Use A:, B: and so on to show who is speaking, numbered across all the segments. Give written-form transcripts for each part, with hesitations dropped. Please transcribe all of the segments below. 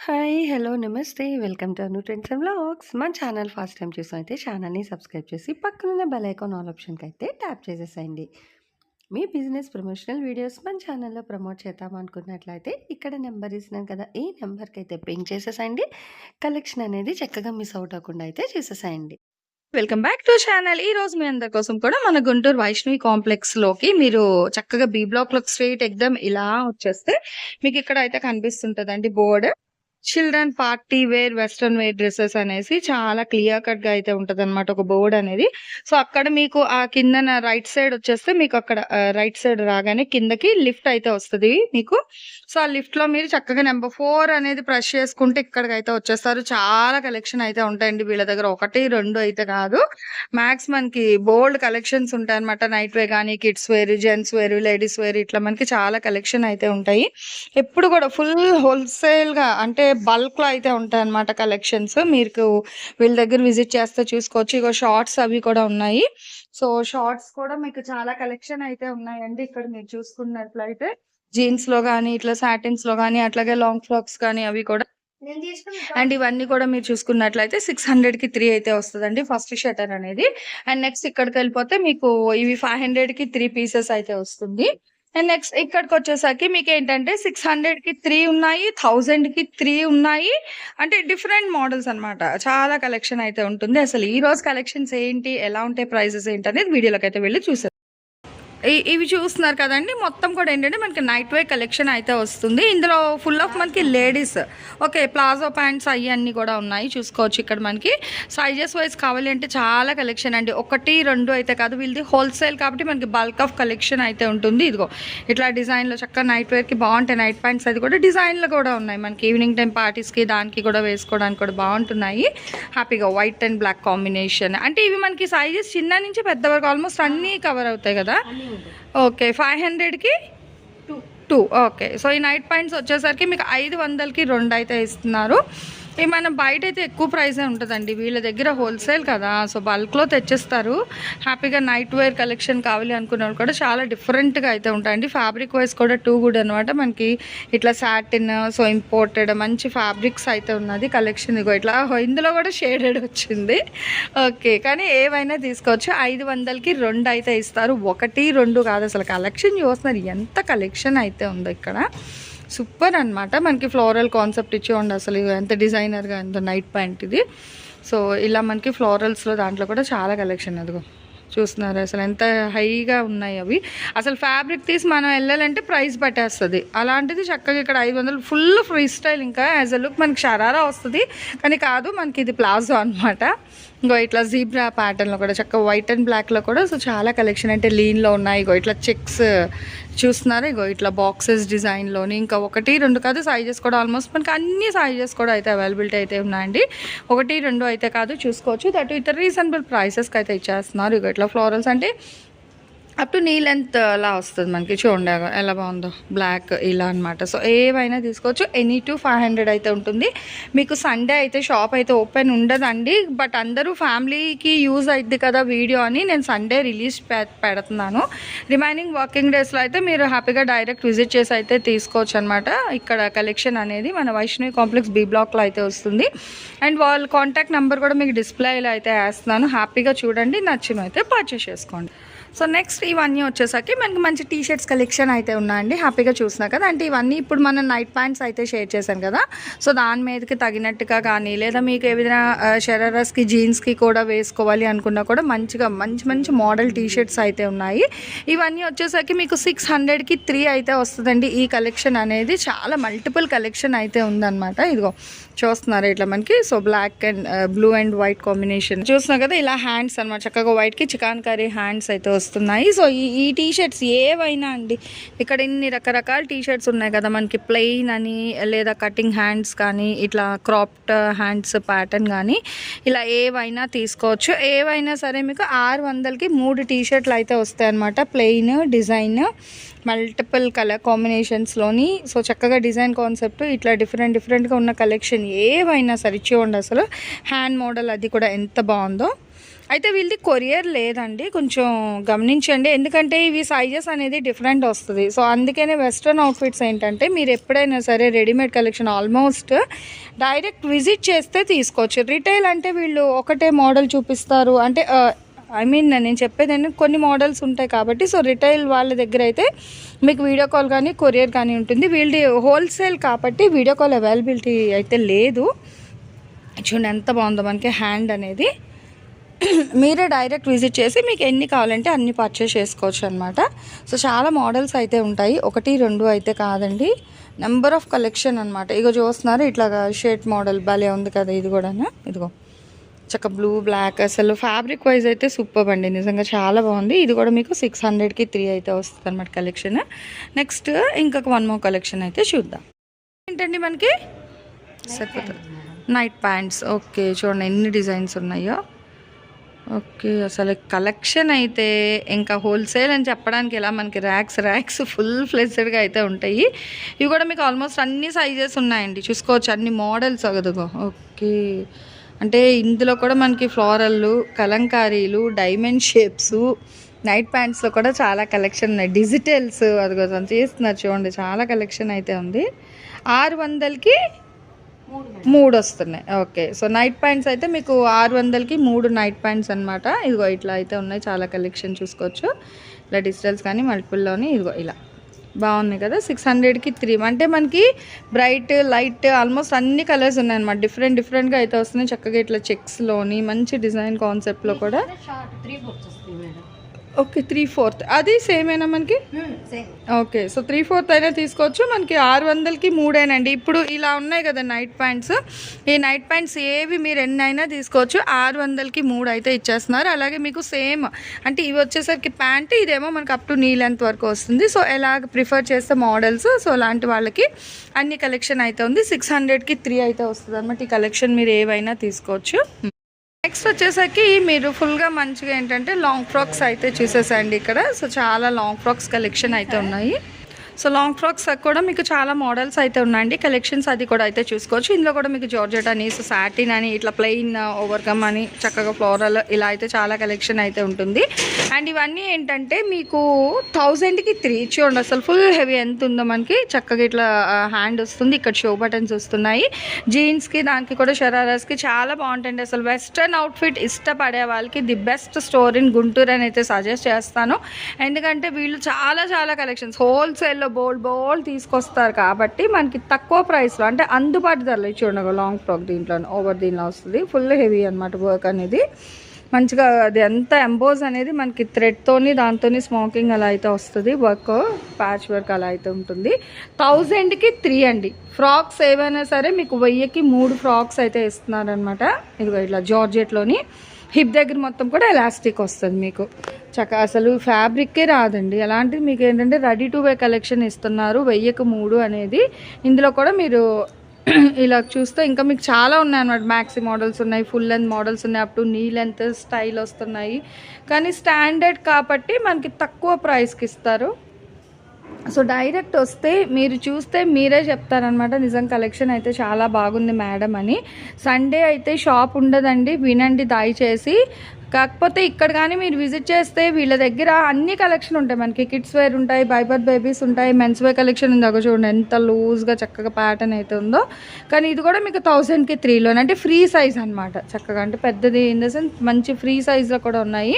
A: Hi! Hello! నమస్తే. Welcome to Anu trends and vlogs. మన channel first time చూసినైతే ఛానల్‌ని subscribe చేసి పక్కనున్న బెల్ ఐకాన్ ఆల్ ఆప్షన్‌కైతే ట్యాప్ చేసేసేయండి. మీ బిజినెస్ ప్రమోషనల్ వీడియోస్ మన ఛానల్‌లో ప్రమోట్ చేద్దామనుకున్నట్లయితే ఇక్కడ నెంబర్ ఇస్తున్నాను కదా! ఈ నెంబర్‌కైతే పింగ్ చేసేసేయండి. కలెక్షన్ అనేది చక్కగా మిస్ అవుట్ అవ్వకుండా అయితే చేసేసేయండి.
B: Welcome back to channel. ఈ రోజు మీ అందరి కోసం కూడా మన గుంటూరు వైష్ణవి కాంప్లెక్స్ లోకి మీరు చక్కగా బి బ్లాక్ లో స్ట్రైట్ ఎగ్దమ్ ఇలా వచ్చేస్తే మీకు ఇక్కడ అయితే కనిపిస్తుంటదండి board. Children party wear western wear dresses అనేసి చాలా క్లియర్ కట్ గా అయితే ఉంటదన్నమాట ఒక బోర్డ్ అనేది. సో అక్కడ మీకు ఆ కిందన రైట్ సైడ్ వచ్చేస్తే మీకు అక్కడ రైట్ సైడ్ రాగానే కిందకి లిఫ్ట్ అయితే వస్తది మీకు. సో ఆ లిఫ్ట్ లో మీరు చక్కగా నెంబర్ 4 అనేది ప్రెస్ చేసుకుంటే ఇక్కడికైతే వచ్చేస్తారు. చాలా కలెక్షన్ అయితే ఉంటాయండి వీళ్ళ దగ్గర. 1, 2 అయితే కాదు. మ్యాక్స్ మనకి బోల్డ్ కలెక్షన్స్ ఉంటాయన్నమాట. నైట్ వేర్ గానీ, kids wear, gents wear, ladies wear ఇట్లా మనకి చాలా కలెక్షన్ అయితే ఉంటాయి. ఎప్పుడు కూడా ఫుల్ హోల్‌సేల్ గా అంటే బల్క్ లో అయితే ఉంటాయన్నమాట కలెక్షన్స్. మీకు వీళ్ళ దగ్గర విజిట్ చేస్తే చూసుకోవచ్చు. ఇగో షార్ట్స్ అవి కూడా ఉన్నాయి. సో షార్ట్స్ కూడా మీకు చాలా కలెక్షన్ అయితే ఉన్నాయండి. ఇక్కడ మీరు చూసుకున్నట్లయితే జీన్స్ లో గానీ, ఇట్లా సాటిన్స్ లో గానీ, అట్లాగే లాంగ్ ఫ్రాక్స్ కానీ అవి కూడా. అండ్ ఇవన్నీ కూడా మీరు చూసుకున్నట్లయితే 600కి 3 అయితే వస్తదండి ఫస్ట్ షట్టర్ అనేది. అండ్ నెక్స్ట్ ఇక్కడికెళ్ళిపోతే మీకు ఇవి 500కి 3 పీసెస్ అయితే వస్తుంది. అండ్ నెక్స్ట్ ఇక్కడికొచ్చేసరికి మీకేంటంటే 600కి 3 ఉన్నాయి, 1000కి 3 ఉన్నాయి. అంటే డిఫరెంట్ మోడల్స్ అన్నమాట. చాలా కలెక్షన్ అయితే ఉంటుంది. అసలు ఈ రోజు కలెక్షన్స్ ఏంటి, ఎలా ఉంటాయి, ప్రైసెస్ ఏంటనేది వీడియోలోకైతే వెళ్లి చూసేద్దాం. ఇవి చూస్తున్నారు కదండి, మొత్తం కూడా ఏంటంటే మనకి నైట్ వేర్ కలెక్షన్ అయితే వస్తుంది. ఇందులో ఫుల్ ఆఫ్ మనకి లేడీస్ ఓకే ప్లాజో ప్యాంట్స్ అవన్నీ కూడా ఉన్నాయి. చూసుకోవచ్చు ఇక్కడ మనకి సైజెస్ వైజ్ కావాలి అంటే చాలా కలెక్షన్ అండి. 1, 2 అయితే కాదు, వీళ్ళది హోల్సేల్ కాబట్టి మనకి బల్క్ ఆఫ్ కలెక్షన్ అయితే ఉంటుంది. ఇదిగో ఇట్లా డిజైన్లో చక్కగా నైట్ వేర్కి బాగుంటాయి. నైట్ ప్యాంట్స్ అది కూడా డిజైన్లో కూడా ఉన్నాయి మనకి. ఈవినింగ్ టైం పార్టీస్కి దానికి కూడా వేసుకోవడానికి కూడా బాగుంటున్నాయి. హ్యాపీగా వైట్ అండ్ బ్లాక్ కాంబినేషన్. అంటే ఇవి మనకి సైజెస్ చిన్న నుంచి పెద్ద వరకు ఆల్మోస్ట్ అన్నీ కవర్ అవుతాయి కదా. ఓకే 500కి 2. ఓకే సో ఈ నైట్ ప్యాంట్స్ వచ్చేసరికి మీకు 500కి 2 అయితే ఇస్తున్నారు. ఇవి మనం బయట అయితే ఎక్కువ ప్రైజే ఉంటుందండి. వీళ్ళ దగ్గర హోల్సేల్ కదా, సో బల్క్లో తెచ్చిస్తారు. హ్యాపీగా నైట్ వేర్ కలెక్షన్ కావాలి అనుకున్నప్పుడు కూడా చాలా డిఫరెంట్గా అయితే ఉంటాయండి. ఫ్యాబ్రిక్ వైజ్ కూడా టూ గుడ్ అనమాట. మనకి ఇట్లా సాటిన్, సో ఇంపోర్టెడ్ మంచి ఫ్యాబ్రిక్స్ అయితే ఉన్నది కలెక్షన్. ఇగో ఇట్లా ఇందులో కూడా షేడెడ్ వచ్చింది. ఓకే కానీ ఏవైనా తీసుకోవచ్చు. 500కి 2 అయితే ఇస్తారు. 1, 2 కాదు, అసలు కలెక్షన్ చూస్తున్నారు ఎంత కలెక్షన్ అయితే ఉందో ఇక్కడ. సూపర్ అనమాట. మనకి ఫ్లోరల్ కాన్సెప్ట్ ఇచ్చి ఉండి అసలు ఎంత డిజైనర్గా ఎంత నైట్ ప్యాంట్ ఇది. సో ఇలా మనకి ఫ్లోరల్స్లో దాంట్లో కూడా చాలా కలెక్షన్. అదిగో చూస్తున్నారు అసలు ఎంత హైగా ఉన్నాయి అవి. అసలు ఫ్యాబ్రిక్ తీసి మనం వెళ్ళాలంటే ప్రైస్ పట్టేస్తుంది. అలాంటిది చక్కగా ఇక్కడ 500 ఫుల్ ఫ్రీ స్టైల్. ఇంకా యాజ్ అ లుక్ మనకి షరారా వస్తుంది కానీ కాదు, మనకి ఇది ప్లాజో అనమాట. ఇంకో ఇట్లా జీబ్రా ప్యాటర్న్లో కూడా చక్కగా వైట్ అండ్ బ్లాక్లో కూడా సో చాలా కలెక్షన్ అంటే లీన్లో ఉన్నాయి. ఇగో ఇట్లా చెక్స్ చూస్తున్నారు. ఇగో ఇట్లా బాక్సెస్ డిజైన్లోని ఇంకా 1, 2 కాదు, సైజెస్ కూడా ఆల్మోస్ట్ మనకి అన్ని సైజెస్ కూడా అయితే అవైలబిలిటీ అయితే ఉన్నాయండి. 1, 2 అయితే కాదు, చూసుకోవచ్చు. దట్ విత్ రీజనబుల్ ప్రైసెస్కి అయితే ఇచ్చేస్తున్నారు. ఇగో ఇట్లా ఫ్లోరల్స్ అంటే అప్ టు నీ లెంత్ అలా వస్తుంది మనకి. చూడండి ఎలా బాగుందో బ్లాక్ ఇలా అనమాట. సో ఏవైనా తీసుకోవచ్చు. ఎనీ టు 500 అయితే ఉంటుంది. మీకు సండే అయితే షాప్ అయితే ఓపెన్ ఉండదండి, బట్ అందరూ ఫ్యామిలీకి యూజ్ అవుద్ది కదా వీడియో అని నేను సండే రిలీజ్ పెడుతున్నాను. రిమైనింగ్ వర్కింగ్ డేస్లో అయితే మీరు హ్యాపీగా డైరెక్ట్ విజిట్ చేసి అయితే తీసుకోవచ్చు అనమాట. ఇక్కడ కలెక్షన్ అనేది మన వైష్ణవి కాంప్లెక్స్ బి బ్లాక్లో అయితే వస్తుంది. అండ్ వాళ్ళ కాంటాక్ట్ నెంబర్ కూడా మీకు డిస్ప్లేలో అయితే వేస్తున్నాను. హ్యాపీగా చూడండి, నచ్చినవి అయితే పర్చేస్ చేసుకోండి. సో నెక్స్ట్ ఇవన్నీ వచ్చేసరికి మనకి మంచి టీ షర్ట్స్ కలెక్షన్ అయితే ఉన్నాయండి. హ్యాపీగా చూసినా కదా. అంటే ఇవన్నీ ఇప్పుడు మనం నైట్ ప్యాంట్స్ అయితే షేర్ చేశాను కదా, సో దాని మీదకి తగినట్టుగా కానీ లేదా మీకు ఏదైనా షరారాస్కి జీన్స్కి కూడా వేసుకోవాలి అనుకున్నా కూడా మంచిగా మంచి మంచి మోడల్ టీ షర్ట్స్ అయితే ఉన్నాయి. ఇవన్నీ వచ్చేసరికి మీకు 600కి 3 అయితే వస్తుందండి. ఈ కలెక్షన్ అనేది చాలా మల్టిపుల్ కలెక్షన్ అయితే ఉందన్నమాట. ఇదిగో చూస్తున్నారు ఇట్లా మనకి. So black and blue and white combination చూస్తున్నారు కదా. ఇలా హ్యాండ్స్ అనమాట, చక్కగా వైట్కి చికాన్ కర్రీ హ్యాండ్స్ అయితే వస్తున్నాయి. సో ఈ టీ షర్ట్స్ ఏవైనా అండి, ఇక్కడ ఇన్ని రకరకాల టీ షర్ట్స్ ఉన్నాయి కదా మనకి. ప్లెయిన్ అని లేదా కటింగ్ హ్యాండ్స్ కానీ ఇట్లా క్రాప్డ్ హ్యాండ్స్ ప్యాటర్న్ కానీ ఇలా ఏవైనా తీసుకోవచ్చు. ఏవైనా సరే మీకు 600కి 3 టీ షర్ట్లు అయితే వస్తాయి అనమాట. ప్లెయిన్, డిజైన్, మల్టిపుల్ కలర్ కాంబినేషన్స్లోని. సో చక్కగా డిజైన్ కాన్సెప్ట్ ఇట్లా డిఫరెంట్గా ఉన్న కలెక్షన్ ఏవైనా సరే చూడండి. అసలు హ్యాండ్ మోడల్ అది కూడా ఎంత బాగుందో. అయితే వీళ్ళది కొరియర్ లేదండి, కొంచెం గమనించండి. ఎందుకంటే ఇవి సైజెస్ అనేది డిఫరెంట్ వస్తుంది. సో అందుకనే వెస్ట్రన్ అవుట్ఫిట్స్ ఏంటంటే మీరు ఎప్పుడైనా సరే readymade collection almost direct visit చేస్తే తీసుకోవచ్చు. రిటైల్ అంటే వీళ్ళు ఒకటే మోడల్ చూపిస్తారు. అంటే నేను చెప్పేది ఏంటంటే కొన్ని మోడల్స్ ఉంటాయి కాబట్టి, సో రిటైల్ వాళ్ళ దగ్గర అయితే మీకు వీడియో కాల్ కానీ కొరియర్ కానీ ఉంటుంది. వీళ్ళది హోల్సేల్ కాబట్టి వీడియో కాల్ అవైలబిలిటీ అయితే లేదు. చూడండి ఎంత బాగుందో మనకి హ్యాండ్ అనేది. మీరే డైరెక్ట్ విజిట్ చేసి మీకు ఎన్ని కావాలంటే అన్ని పర్చేస్ చేసుకోవచ్చు అనమాట. సో చాలా మోడల్స్ అయితే ఉంటాయి, 1 2 అయితే కాదండి, నెంబర్ ఆఫ్ కలెక్షన్ అనమాట. ఇగో చూస్తున్నారు ఇట్లాగా షర్ట్ మోడల్ భలే ఉంది కదా, ఇది కూడా ఇదిగో చక్క బ్లూ బ్లాక్, అసలు ఫ్యాబ్రిక్ వైజ్ అయితే సూపర్ అండి, నిజంగా చాలా బాగుంది. ఇది కూడా మీకు 600కి 3 అయితే వస్తుంది అనమాట కలెక్షన్. నెక్స్ట్ ఇంకొక 1 మోర్ కలెక్షన్ అయితే చూద్దాం. ఏంటండి మనకి సరిపోతుంది నైట్ ప్యాంట్స్. ఓకే చూడండి ఎన్ని డిజైన్స్ ఉన్నాయో. ఓకే అసలు కలెక్షన్ అయితే ఇంకా హోల్సేల్ అని చెప్పడానికి ఇలా మనకి ర్యాక్స్ ఫుల్ ఫ్లెజ్డ్గా అయితే ఉంటాయి. ఇవి కూడా మీకు ఆల్మోస్ట్ అన్ని సైజెస్ ఉన్నాయండి, చూసుకోవచ్చు అన్ని మోడల్స్ అగదుగో. ఓకే అంటే ఇందులో కూడా మనకి ఫ్లోరల్లు, కలంకారీలు, డైమండ్ షేప్స్, నైట్ ప్యాంట్స్లో కూడా చాలా కలెక్షన్ ఉన్నాయి. డిజిటల్స్ అదిగో చేస్తున్నారు చూడండి, చాలా కలెక్షన్ అయితే ఉంది. 600కి 3 వస్తున్నాయి. ఓకే సో నైట్ ప్యాంట్స్ అయితే మీకు 600కి 3 నైట్ ప్యాంట్స్ అనమాట. ఇదిగో ఇట్లా అయితే ఉన్నాయి, చాలా కలెక్షన్ చూసుకోవచ్చు. ఇలా డిజిటల్స్ కానీ మల్టిపుల్లోని ఇదిగో ఇలా బాగున్నాయి కదా. 600కి 3 అంటే మనకి బ్రైట్ లైట్ ఆల్మోస్ట్ అన్ని కలర్స్ ఉన్నాయన్నమాట. డిఫరెంట్గా అయితే వస్తున్నాయి. చక్కగా ఇట్లా చెక్స్లోని మంచి డిజైన్ కాన్సెప్ట్లో కూడా. ఓకే 3/4 అది సేమేనా మనకి? ఓకే సో 3/4 అయినా తీసుకోవచ్చు. మనకి 600కి 3 ఇప్పుడు ఇలా ఉన్నాయి కదా నైట్ ప్యాంట్స్, ఈ నైట్ ప్యాంట్స్ ఏవి మీరు ఎన్ని అయినా తీసుకోవచ్చు. 600కి 3 అయితే ఇచ్చేస్తున్నారు. అలాగే మీకు సేమ్ అంటే ఇవి వచ్చేసరికి ప్యాంట్, ఇదేమో మనకి అప్ టు నీ లెంత్ వరకు వస్తుంది. సో ఎలాగ ప్రిఫర్ చేస్తే మోడల్స్, సో అలాంటి వాళ్ళకి అన్ని కలెక్షన్ అయితే ఉంది. 600కి 3 అయితే వస్తుంది అనమాట. ఈ కలెక్షన్ మీరు ఏవైనా తీసుకోవచ్చు. నెక్స్ట్ వచ్చేసరికి మీరు ఫుల్గా మంచిగా ఏంటంటే లాంగ్ ఫ్రాక్స్ అయితే చూసేసండి ఇక్కడ. సో చాలా లాంగ్ ఫ్రాక్స్ కలెక్షన్ అయితే ఉన్నాయి. సో లాంగ్ ఫ్రాక్స్ కూడా మీకు చాలా మోడల్స్ అయితే ఉన్నాయండి, కలెక్షన్స్ అది కూడా అయితే చూసుకోవచ్చు. ఇందులో కూడా మీకు జార్జెట్ అని, సాటిన్ అని, ఇట్లా ప్లెయిన్ ఓవర్కమ్ అని, చక్కగా ఫ్లోరల్ ఇలా అయితే చాలా కలెక్షన్ అయితే ఉంటుంది. అండ్ ఇవన్నీ ఏంటంటే మీకు 1000కి 3 చూడండి. అసలు ఫుల్ హెవీ ఎంత ఉందో మనకి, చక్కగా ఇట్లా హ్యాండ్ వస్తుంది, ఇక్కడ షో బటన్స్ వస్తున్నాయి. జీన్స్కి దానికి కూడా షరారాస్కి చాలా బాగుంటుంది. అసలు వెస్ట్రన్ అవుట్ఫిట్ ఇష్టపడే వాళ్ళకి the best store in Guntur అని అయితే సజెస్ట్ చేస్తాను. ఎందుకంటే వీళ్ళు చాలా కలెక్షన్స్ హోల్సేల్ బోల్ తీసుకొస్తారు కాబట్టి మనకి తక్కువ ప్రైస్లో అంటే అందుబాటు ధరలు. చూడండి లాంగ్ ఫ్రాక్ దీంట్లో ఓవర్ దీనిలో వస్తుంది, ఫుల్ హెవీ అనమాట వర్క్ అనేది. మంచిగా అది ఎంత ఎంబోజ్ అనేది మనకి థ్రెడ్తోని దాంతోని స్మోకింగ్ అలా అయితే వస్తుంది, వర్క్ ప్యాచ్ వర్క్ అలా అయితే ఉంటుంది. 1000కి 3 అండి. ఫ్రాక్స్ ఏవైనా సరే మీకు 1000కి 3 ఫ్రాక్స్ అయితే ఇస్తున్నారనమాట. ఇదిగో ఇట్లా జార్జెట్లోని హిప్ దగ్గర మొత్తం కూడా ఎలాస్టిక్ వస్తుంది మీకు. అసలు ఫ్యాబ్రిక్కే రాదండి, అలాంటిది మీకు ఏంటంటే రెడీ టు వే కలెక్షన్ ఇస్తున్నారు 1000కి 3 అనేది. ఇందులో కూడా మీరు ఇలా చూస్తే ఇంకా మీకు చాలా ఉన్నాయి అన్నమాట. మ్యాక్సీ మోడల్స్ ఉన్నాయి, ఫుల్ లెంత్ మోడల్స్ ఉన్నాయి, up to knee length style వస్తున్నాయి. కానీ స్టాండర్డ్ కాబట్టి మనకి తక్కువ ప్రైస్కి ఇస్తారు. సో డైరెక్ట్ వస్తే మీరు చూస్తే మీరే చెప్తారనమాట, నిజం కలెక్షన్ అయితే చాలా బాగుంది మేడం అని. సండే అయితే షాప్ ఉండదండి, వినండి దయచేసి. కాకపోతే ఇక్కడ కానీ మీరు విజిట్ చేస్తే వీళ్ళ దగ్గర అన్ని కలెక్షన్ ఉంటాయి. మనకి కిడ్స్ వేర్ ఉంటాయి, బైబర్ బేబీస్ ఉంటాయి, మెన్స్ వేర్ కలెక్షన్ ఉంది. చూడండి ఎంత లూజ్గా చక్కగా ప్యాటర్న్ అయితే ఉందో. కానీ ఇది కూడా మీకు 1000కి 3లోనే, అంటే ఫ్రీ సైజ్ అనమాట. చక్కగా అంటే పెద్దది ఇన్ ద సెన్స్ మంచి ఫ్రీ సైజ్లో కూడా ఉన్నాయి.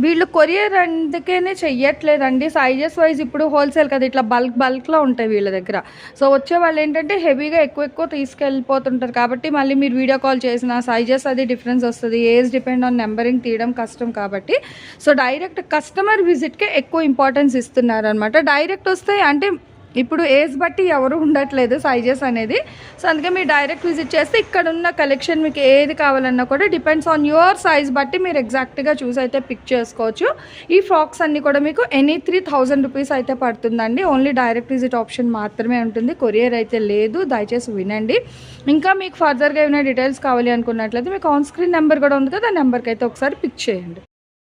B: వీళ్ళు కొరియర్ అందుకనే చెయ్యట్లేదండి, సైజెస్ వైజ్ ఇప్పుడు హోల్సేల్ కదా, ఇట్లా బల్క్లో ఉంటాయి వీళ్ళ దగ్గర. సో వచ్చే వాళ్ళు ఏంటంటే హెవీగా ఎక్కువ తీసుకెళ్ళిపోతుంటారు కాబట్టి మళ్ళీ మీరు వీడియో కాల్ చేసిన సైజెస్ అది డిఫరెన్స్ వస్తుంది. ఏజ్ డిపెండ్ ఆన్ నెంబరింగ్ తీయడం కష్టం కాబట్టి సో డైరెక్ట్ కస్టమర్ విజిట్కే ఎక్కువ ఇంపార్టెన్స్ ఇస్తున్నారు అనమాట. డైరెక్ట్ వస్తే అంటే ఇప్పుడు ఏజ్ బట్టి ఎవరు ఉండట్లేదు సైజెస్ అనేది. సో అందుకే మీరు డైరెక్ట్ విజిట్ చేస్తే ఇక్కడ ఉన్న కలెక్షన్ మీకు ఏది కావాలన్నా కూడా డిపెండ్స్ ఆన్ యువర్ సైజ్ బట్టి మీరు ఎగ్జాక్ట్గా చూసి అయితే పిక్ చేసుకోవచ్చు. ఈ ఫ్రాక్స్ అన్నీ కూడా మీకు ఎనీ 3000 రూపీస్ అయితే పడుతుందండి. ఓన్లీ డైరెక్ట్ విజిట్ ఆప్షన్ మాత్రమే ఉంటుంది, కొరియర్ అయితే లేదు. దయచేసి వినండి. ఇంకా మీకు ఫర్దర్గా ఏమైనా డీటెయిల్స్ కావాలి అనుకున్నట్లయితే మీకు ఆన్ స్క్రీన్ నెంబర్ కూడా ఉంది కదా, ఆ నెంబర్కి అయితే ఒకసారి పిక్ చేయండి.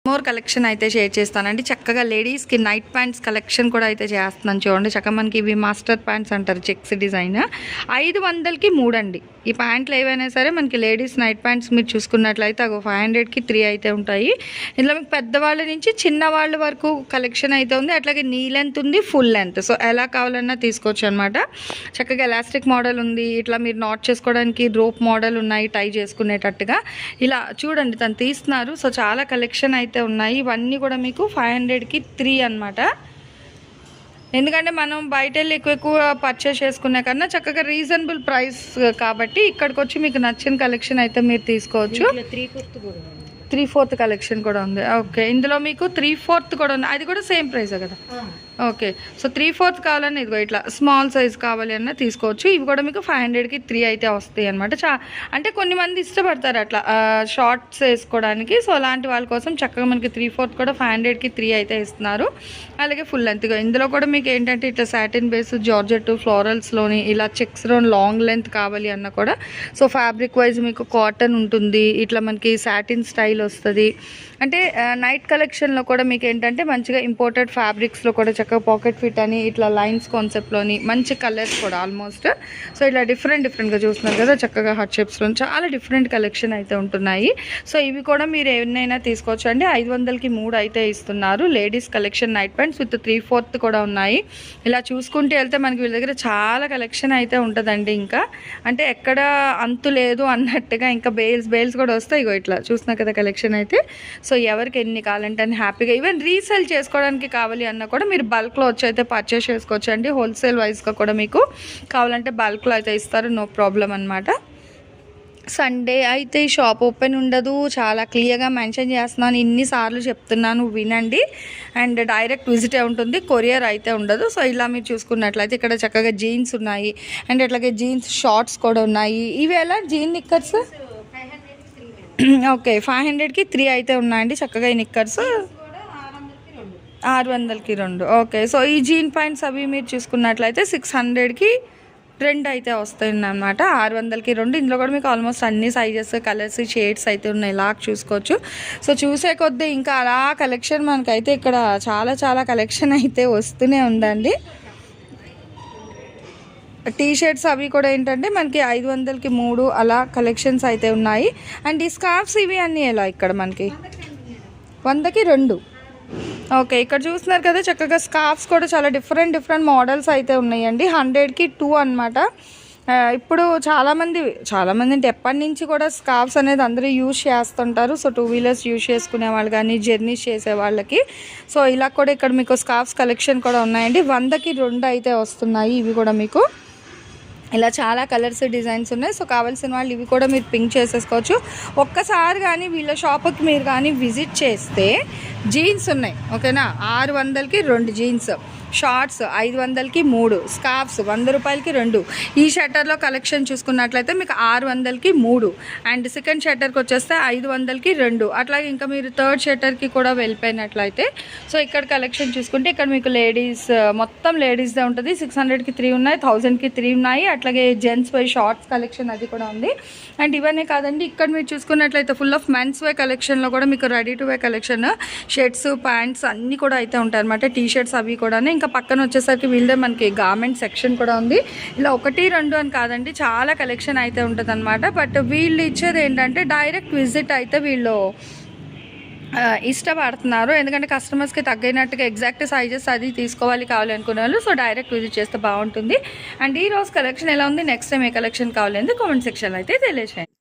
B: మోర్ కలెక్షన్ అయితే షేర్ చేస్తానండి. చక్కగా లేడీస్కి నైట్ ప్యాంట్స్ కలెక్షన్ కూడా అయితే చేస్తున్నాను చూడండి. చక్కగా మనకి ఇవి మాస్టర్ ప్యాంట్స్ అంటారు, చెక్స్ డిజైన్. 500కి 3 అండి. ఈ ప్యాంట్లు ఏవైనా సరే మనకి లేడీస్ నైట్ ప్యాంట్స్ మీరు చూసుకున్నట్లయితే 500కి 3 అయితే ఉంటాయి. ఇందులో మీకు పెద్దవాళ్ళ నుంచి చిన్నవాళ్ళ వరకు కలెక్షన్ అయితే ఉంది. అట్లాగే నీ లెంత్ ఉంది, ఫుల్ లెంత్. సో ఎలా కావాలన్నా తీసుకోవచ్చు అనమాట. చక్కగా ఎలాస్టిక్ మోడల్ ఉంది, ఇట్లా మీరు నాట్ చేసుకోవడానికి రోప్ మోడల్ ఉన్నాయి, టై చేసుకునేటట్టుగా. ఇలా చూడండి తను తీస్తున్నారు. సో చాలా కలెక్షన్ అయితే ఉన్నాయి. ఇవన్నీ కూడా మీకు 500కి 3 అనమాట. ఎందుకంటే మనం బయట వెళ్ళి ఎక్కువ పర్చేస్ చేసుకునే కన్నా చక్కగా రీజనబుల్ ప్రైస్ కాబట్టి ఇక్కడికి వచ్చి మీకు నచ్చిన కలెక్షన్ అయితే మీరు తీసుకోవచ్చు. 3/4 కలెక్షన్ కూడా ఉంది. ఓకే, ఇందులో మీకు 3/4 కూడా ఉంది. అది కూడా సేమ్ ప్రైసే కదా. ఓకే, సో 3/4 కావాలని ఇదిగో ఇట్లా స్మాల్ సైజ్ కావాలి అన్న తీసుకోవచ్చు. ఇవి కూడా మీకు 500కి 3 అయితే వస్తాయి అనమాట. అంటే కొన్ని మంది ఇష్టపడతారు అట్లా షార్ట్స్ వేసుకోవడానికి. సో అలాంటి వాళ్ళ కోసం చక్కగా మనకి 3/4 కూడా 500కి 3 అయితే ఇస్తున్నారు. అలాగే ఫుల్ లెంత్గా ఇందులో కూడా మీకు ఏంటంటే ఇట్లా సాటిన్ బేస్, జార్జెట్, ఫ్లోరల్స్లోని ఇలా చెక్స్లో లాంగ్ లెంత్ కావాలి అన్న కూడా. సో ఫ్యాబ్రిక్ వైజ్ మీకు కాటన్ ఉంటుంది, ఇట్లా మనకి సాటిన్ స్టైల్ వస్తుంది. అంటే నైట్ కలెక్షన్లో కూడా మీకు ఏంటంటే మంచిగా ఇంపోర్టెడ్ ఫ్యాబ్రిక్స్లో కూడా చక్కగా పాకెట్ ఫిట్ అని ఇట్లా లైన్స్ కాన్సెప్ట్లోని మంచి కలర్స్ కూడా ఆల్మోస్ట్. సో ఇట్లా డిఫరెంట్గా చూస్తున్నారు కదా, చక్కగా హార్ట్ షేప్స్లో చాలా డిఫరెంట్ కలెక్షన్ అయితే ఉంటున్నాయి. సో ఇవి కూడా మీరు ఏమైనా తీసుకోవచ్చు అండి. 500కి 3 అయితే ఇస్తున్నారు. Ladies collection night pants with 3/4 కూడా ఉన్నాయి. ఇలా చూసుకుంటే వెళ్తే మనకి వీళ్ళ దగ్గర చాలా కలెక్షన్ అయితే ఉంటుందండి. ఇంకా అంటే ఎక్కడ అంతు లేదు అన్నట్టుగా ఇంకా బేల్స్ కూడా వస్తాయి. ఇగో ఇట్లా చూస్తున్నా కదా కలెక్షన్ అయితే. సో ఎవరికి ఎన్ని కావాలంటే అని హ్యాపీగా ఈవెన్ రీసేల్ చేసుకోవడానికి కావాలి అన్నా కూడా మీరు బల్క్లో వచ్చి అయితే పర్చేస్ చేసుకోవచ్చు అండి. హోల్సేల్ వైజ్గా కూడా మీకు కావాలంటే బల్క్లో అయితే ఇస్తారు, నో ప్రాబ్లం అనమాట. సండే అయితే షాప్ ఓపెన్ ఉండదు, చాలా క్లియర్గా మెన్షన్ చేస్తున్నాను, ఇన్నిసార్లు చెప్తున్నాను వినండి. అండ్ డైరెక్ట్ విజిటే ఉంటుంది, కొరియర్ అయితే ఉండదు. సో ఇలా మీరు చూసుకున్నట్లయితే ఇక్కడ చక్కగా జీన్స్ ఉన్నాయి అండ్ అట్లాగే జీన్స్ షార్ట్స్ కూడా ఉన్నాయి. ఇవి ఎలా జీన్ నిక్కర్స్ ఓకే 500కి 3 అయితే ఉన్నాయండి. చక్కగా ఈ నిక్కర్స్ 600కి 2. ఓకే, సో ఈ జీన్ ప్యాంట్స్ అవి మీరు చూసుకున్నట్లయితే 600కి 2 అయితే వస్తాయి అన్నమాట. 600కి 2. ఇందులో కూడా మీకు ఆల్మోస్ట్ అన్ని సైజెస్, కలర్స్, షేడ్స్ అయితే ఉన్నాయి. ఇలా చూసుకోవచ్చు. సో చూసే కొద్దీ ఇంకా అలా కలెక్షన్ మనకైతే ఇక్కడ చాలా కలెక్షన్ అయితే వస్తూనే ఉందండి. టీ షర్ట్స్ అవి కూడా ఏంటంటే మనకి 500కి 3 అలా కలెక్షన్స్ అయితే ఉన్నాయి. అండ్ ఈ స్కార్ఫ్స్ ఇవి అన్నీ ఎలా ఇక్కడ మనకి 100కి 2. ఓకే, ఇక్కడ చూస్తున్నారు కదా చక్కగా స్కార్ఫ్స్ కూడా చాలా డిఫరెంట్ మోడల్స్ అయితే ఉన్నాయండి. 100కి 2 అనమాట. ఇప్పుడు చాలామంది అంటే ఎప్పటి నుంచి కూడా స్కార్ఫ్స్ అనేది అందరూ యూజ్ చేస్తుంటారు. సో 2 వీలర్స్ యూజ్ చేసుకునే వాళ్ళు కానీ జర్నీస్ చేసే వాళ్ళకి. సో ఇలా కూడా ఇక్కడ మీకు స్కార్ఫ్స్ కలెక్షన్ కూడా ఉన్నాయండి. 100కి 2 అయితే వస్తున్నాయి. ఇవి కూడా మీకు ఇలా చాలా కలర్స్, డిజైన్స్ ఉన్నాయి. సో కావాల్సిన వాళ్ళు ఇవి కూడా మీరు పింక్ చేసేసుకోవచ్చు. ఒక్కసారి కానీ వీళ్ళ షాప్కి మీరు కానీ విజిట్ చేస్తే జీన్స్ ఉన్నాయి. ఓకేనా, 600కి 2 జీన్స్, షార్ట్స్ 500కి 3, స్కార్ఫ్స్ 100 రూపాయలకి 2. ఈ షట్టర్లో కలెక్షన్ చూసుకున్నట్లయితే మీకు 600కి 3 అండ్ సెకండ్ షట్టర్కి వచ్చేస్తే 500కి 2. అట్లాగే ఇంకా మీరు థర్డ్ షట్టర్కి కూడా వెళ్ళిపోయినట్లయితే సో ఇక్కడ కలెక్షన్ చూసుకుంటే ఇక్కడ మీకు లేడీస్ మొత్తం లేడీస్దే ఉంటుంది. 600కి 3 ఉన్నాయి, 1000కి 3 ఉన్నాయి. అట్లాగే జెంట్స్ వై షార్ట్స్ కలెక్షన్ అది కూడా ఉంది. అండ్ ఇవన్నీ కాదండి, ఇక్కడ మీరు చూసుకున్నట్లయితే ఫుల్ ఆఫ్ మెన్స్ వే కలెక్షన్లో కూడా మీకు ready to way collection, shirts, pants అన్నీ కూడా అయితే ఉంటాయి అనమాట. టీ షర్ట్స్ అవి కూడా. ఇంకా పక్కన వచ్చేసరికి వీళ్ళదే మనకి గార్మెంట్ సెక్షన్ కూడా ఉంది. ఇలా 1, 2 అని కాదండి, చాలా కలెక్షన్ అయితే ఉంటుంది అనమాట. బట్ వీళ్ళు ఇచ్చేది ఏంటంటే డైరెక్ట్ విజిట్ అయితే వీళ్ళు ఇష్టపడుతున్నారు. ఎందుకంటే కస్టమర్స్కి తగ్గినట్టుగా ఎగ్జాక్ట్ సైజెస్ అది తీసుకోవాలి కావాలి అనుకునే వాళ్ళు సో డైరెక్ట్ విజిట్ చేస్తే బాగుంటుంది. అండ్ ఈ రోజు కలెక్షన్ ఎలా ఉంది, నెక్స్ట్ టైం ఏ కలెక్షన్ కావాలంటే కామెంట్ సెక్షన్లో అయితే తెలియజేయండి.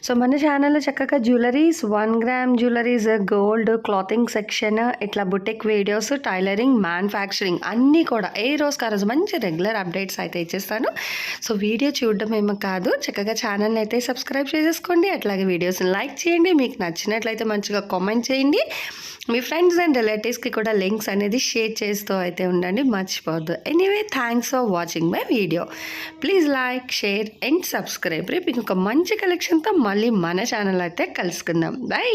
A: సో మన ఛానల్లో చక్కగా jewelleries, 1 gram jewelleries, gold, clothing section, ఇట్లా బుటిక్ వీడియోస్, టైలరింగ్, మ్యానుఫ్యాక్చరింగ్ అన్నీ కూడా ఏ రోజుకి ఆ రోజు మంచి రెగ్యులర్ అప్డేట్స్ అయితే ఇచ్చేస్తాను. సో వీడియో చూడడం ఏమో కాదు, చక్కగా ఛానల్ని అయితే సబ్స్క్రైబ్ చేసేసుకోండి. అట్లాగే వీడియోస్ని లైక్ చేయండి. మీకు నచ్చినట్లయితే మంచిగా కామెంట్ చేయండి. మీ ఫ్రెండ్స్ అండ్ రిలేటివ్స్కి కూడా లింక్స్ అనేది షేర్ చేస్తూ అయితే ఉండండి, మర్చిపోవద్దు. Anyway, thanks for watching my video. Please like, share and subscribe. రేపు ఇంకొక మంచి కలెక్షన్తో మళ్ళీ మన ఛానల్ అయితే కలుసుకుందాం. బై.